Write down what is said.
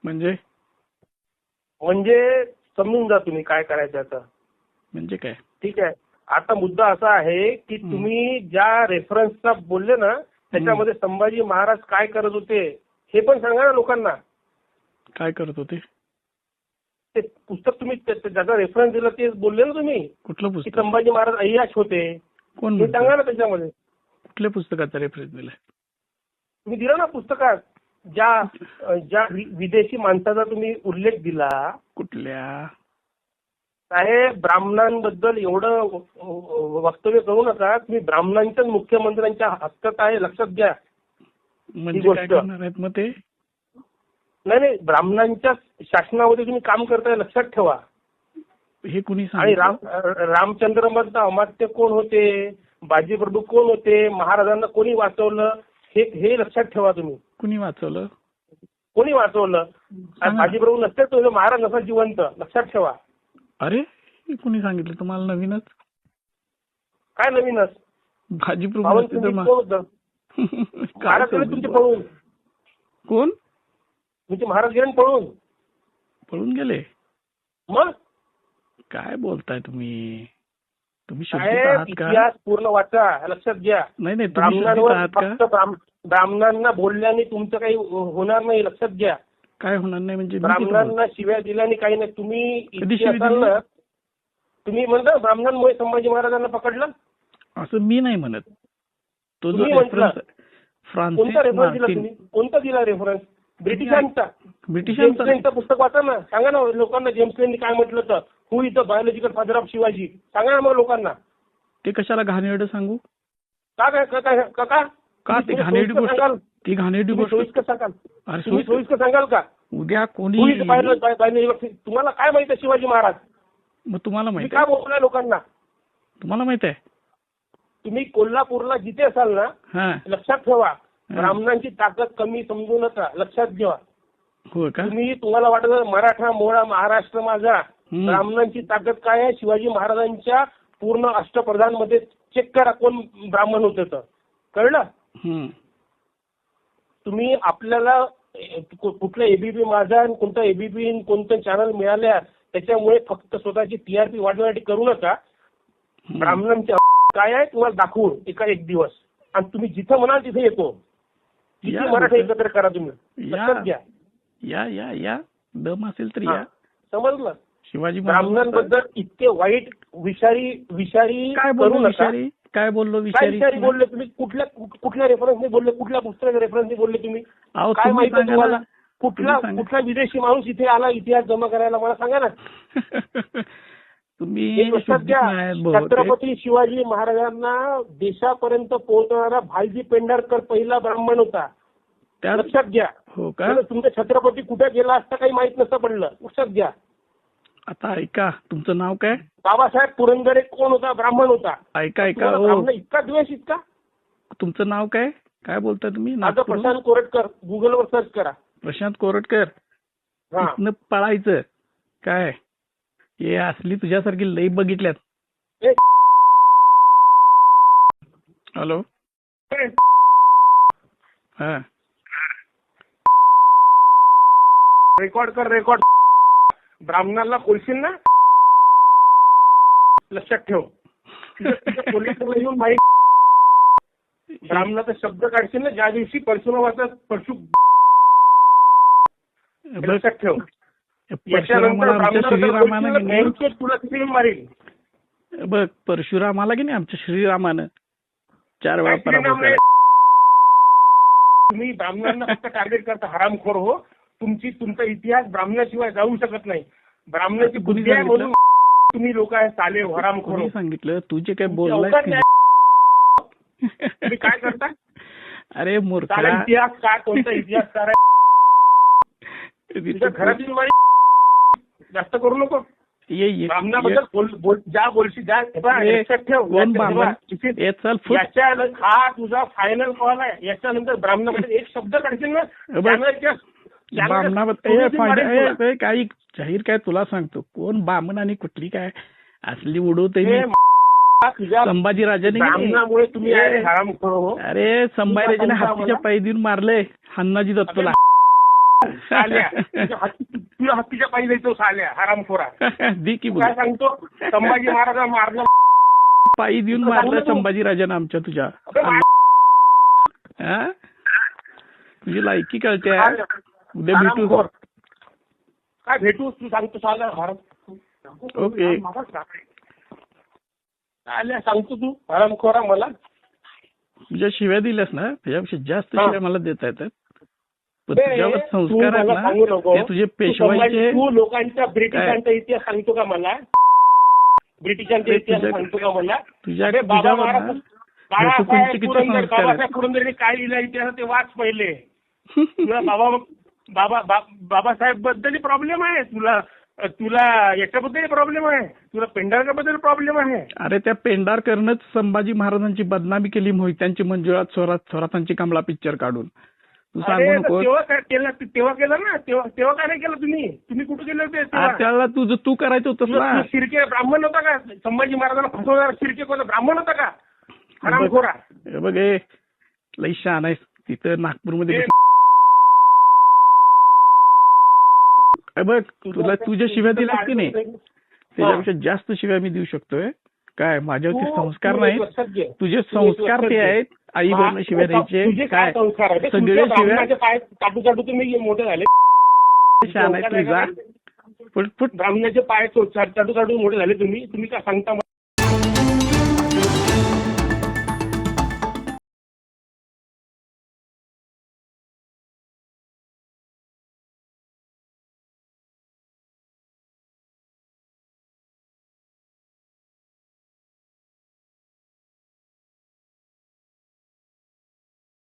म्हणजे म्हणजे समजून जा तुम्ही काय करायचं आता. म्हणजे काय? ठीक आहे. आता मुद्दा असा आहे की तुम्ही ज्या रेफरन्सचा बोलले ना त्याच्यामध्ये संभाजी महाराज काय करत होते हे पण सांगा ना लोकांना. काय करत होते? ते पुस्तक तुम्ही ज्याचा रेफरन्स दिला ते बोलले ना तुम्ही कुठलं की पुस्तक? संभाजी महाराज अय्याश होते. कोण हे म्हणतं? सांगा ना त्याच्यामध्ये. कुठल्या पुस्तकाचा रेफरन्स दिलाय? तुम्ही दिला ना पुस्तकात ज्या ज्या विदेशी माणसाचा तुम्ही उल्लेख दिला. कुठल्या? साहेब ब्राह्मणांबद्दल एवढं वक्तव्य करू नका. तुम्ही ब्राह्मणांच्याच मुख्यमंत्र्यांच्या हक्कात आहे लक्षात घ्या. म्हणजे काय करणार आहेत मग ते? नाही ब्राह्मणांच्या शासनामध्ये तुम्ही काम करताय लक्षात ठेवा. हे कुणी आणि सांगितलं? रामचंद्र मधलं अमात्य कोण होते, बाजीप्रभू कोण होते, महाराजांना कोणी वाचवलं हे लक्षात ठेवा तुम्ही. कुणी वाचवलं? कोणी वाचवलं? बाजीप्रभू नसते तो महाराज नसा जिवंत लक्षात ठेवा. अरे हे कुणी सांगितलं तुम्हाला? नवीनच? काय नवीनच? बाजीप्रभू नसते तर महाराज गेले तुमचे पळून. कोण? तुमचे महाराज गेले पळून. पळून गेले? मग काय बोलताय तुम्ही? तुम्ही शुद्ध आहात का? इतिहास पूर्ण वाचा लक्षात घ्या. नाही तुम्ही शुद्ध ब्राह्मणांवर आहात का? फक्त ब्राह्मणांना बोलल्याने तुमचं काही होणार नाही लक्षात घ्या. काय होणार नाही म्हणजे? ब्राह्मणांना शिव्या दिल्याने काही नाही. तुम्ही कधी इतके असाल ना. तुम्ही म्हणता ब्राह्मणांमुळे संभाजी महाराजांना पकडलं असं मी नाही म्हणत. तो जो तुम्ही म्हटलं. फ्रान्सिस कोणता रेफरन्स दिला मार्टिन. तुम्ही? कोणता दिला रेफरन्स? ब्रिटिशांचा. ब्रिटिशांचा? जेम्स लेनचं पुस्तक वाचा ना. सांगा ना लोकांना जेम्स लेननी काय म्हटलं तर who is the biological father of Shivaji. सांगा ना मग लोकांना. ते कशाला घाणेरडं सांगू? का ते घाणेरडी गोष्ट? ती घाणेरडी गोष्ट सोयीस्कर सांगाल? अरे तुम्ही सोयीस्कर सांगाल का? उद्या कोणी तुम्हाला काय माहित आहे शिवाजी महाराज? मग तुम्हाला तुम्ही माहित काय आहे? बोलताय लोकांना? तुम्हाला माहित आहे? तुम्ही कोल्हापूरला जिथे असाल ना हा लक्षात ठेवा ब्राह्मणांची ताकद कमी समजू नका लक्षात घ्या. हो का? तुम्हाला वाटत मराठा मोळा महाराष्ट्र माझा. ब्राह्मणांची ताकद काय आहे? शिवाजी महाराजांच्या पूर्ण अष्टप्रधान मध्ये चेक करा कोण ब्राह्मण होते तर कळलं. तुम्ही आपल्याला कुठलं एबीपी माझा आणि कोणतं एबीपी कोणतं चॅनल मिळाल्या त्याच्यामुळे फक्त स्वतःची टीआरपी वाढवण्यासाठी करू नका. ब्राह्मणांचे काय आहे तुम्हाला दाखवून एक दिवस आणि तुम्ही जिथं म्हणाल तिथे येतो. किती मराठा एकत्र करा तुम्ही लक्षात घ्या. या दम असेल तर या. समजलं? शिवाजी ब्राह्मणांबद्दल इतके वाईट विषारी काय बोललो? विषारी काय बोललो? विषारी बोलले तुम्ही? कुठल्या रेफरन्सने बोलले? कुठल्या पुस्तकाच्या रेफरन्सने बोलले तुम्ही? काय माहिती तुम्हाला? कुठला विदेशी माणूस इथे आला इतिहास जमा करायला मला सांगा ना. तुम्ही छत्रपती शिवाजी महाराजांना देशापर्यंत पोहोचणारा भालजी पेंढारकर पहिला ब्राह्मण होता लक्षात घ्या. हो का? तुमचा छत्रपती कुठे गेला असता काही माहित नसतं पडलं लक्षात घ्या. आता ऐका तुमचं नाव काय? बाबासाहेब पुरंदरे कोण होता? ब्राह्मण होता. ऐका इतका द्वेष इतका. तुमचं नाव काय? काय बोलताय तुम्ही? माझं प्रशांत कोरटकर. गुगलवर सर्च करा. प्रशांत कोरटकर. इथनं पळायचं काय? हे असली तुझ्यासारखी लई बघितल्यात. हॅलो हा रेकॉर्ड कर. रेकॉर्ड. ब्राह्मणाला बोलशील ना लक्षात ठेव. कोल्हापूरला येऊन माहिती ब्राह्मणाचा शब्द काढशील ना ज्या दिवशी परशुरामाचा लक्षात ठेव. तुला तिथे मारेल बघ. परशुरामाला की नाही आमच्या श्रीरामानं 4 वेळा पराभव केला. तुम्ही ब्राह्मणांना फक्त टार्गेट करता हरामखोर हो. तुमचा इतिहास ब्राह्मणाशिवाय जाऊ शकत नाही. ब्राह्मणाची बुद्धी आहे म्हणून तुम्ही लोक आहे साले हरामखोर. सांगितलं तू जे काय बोललाय तुम्ही काय करता? अरे मूर्ख इतिहास काय कोणता इतिहास काय घरातील मारी जास्त करू नको. ब्राह्मणाबद्दल ज्या बोलशी लक्षात ठेव. हा तुझा फायनल कॉल आहे. याच्यानंतर ब्राह्मणाबद्दल एक शब्द काढशील ना ब्राह्मणाबद्दल काही जाहीर काय तुला सांगतो कोण बामण आणि कुठली काय असली उडवते. संभाजीराजाने ब्राह्मणामुळे तुम्ही अरे संभाजीराजाने हातीच्या पाय देऊन मारले हन्नाजी दत्तला. साल्या तुझ्या हत्तीच्या पायी द्यायचो साल्या हरामखोरा. दे की काय बोल. सांगतो संभाजी महाराजांना मारलं पायी देऊन मारलं संभाजीराजांना आमच्या तुझ्या. हा? तुझी लायकी कळते. उद्या भेटू. हरामखोर. काय भेटू तू सांगतो साल्या ओके. साल्या सांगतो तू हरामखोरा मला. तुझ्या शिव्या दिल्यास ना त्याच्यापेक्षा जास्त शिव्या मला देता येतात. पण बे, तुझ्यावर तू संस्कार आहेत मला सांगू ना नको. ते तुझे तू पेशवाईचे. तू लोकांच्या ब्रिटिशांचा इतिहास सांगतो का मला. ब्रिटिशांचा इतिहास सांगतो का मला. तुझ्या अरे बाबा तुझ्यावर महाराज ना बाळासाहेब किती पुरंदर संस्कार आहेत. बाबासाहेब पुरंदरेने काय लिहिलं इतिहास ते वाच पहिले. तुला बाबासाहेब बद्दल प्रॉब्लेम आहे. तुला याच्याबद्दल प्रॉब्लेम आहे. तुला पेंढारकरबद्दल प्रॉब्लेम आहे. अरे त्या पेंढारकरनंच संभाजी महाराजांची बदनामी केली. मोहित्यांची मंजुळात थोरातांची कमला पिक्चर काढून. तू सांगू अरे नको. तेव्हा काय केलं तेव्हा केलं ना. तेव्हा काय नाही केलं तुम्ही कुठे केलं होते तेव्हा? त्याला तू करायचं होतंस ना. शिर्के ब्राह्मण होता का? संभाजी महाराजांना फसवणारा शिर्के कोण ब्राह्मण होता का? हरामखोरा. हे बघ हे लई शहाणा आहेस. तिथं नागपूरमध्ये बघ तुला तुझ्या शिव्या दिल्यास की नाही त्याच्यापेक्षा जास्त शिव्या मी देऊ शकतोय. काय माझ्यावरती संस्कार नाहीत. तुझे संस्कार ते आहेत. आई वडील शिव्या द्यायचे काय सगळे शिव्या पाय चाटू चाटू तुम्ही मोठे झाले. शहाणा आहे तुझा. ब्राह्मणाचे पाय चाटू चाटू मोठे झाले तुम्ही काय सांगता.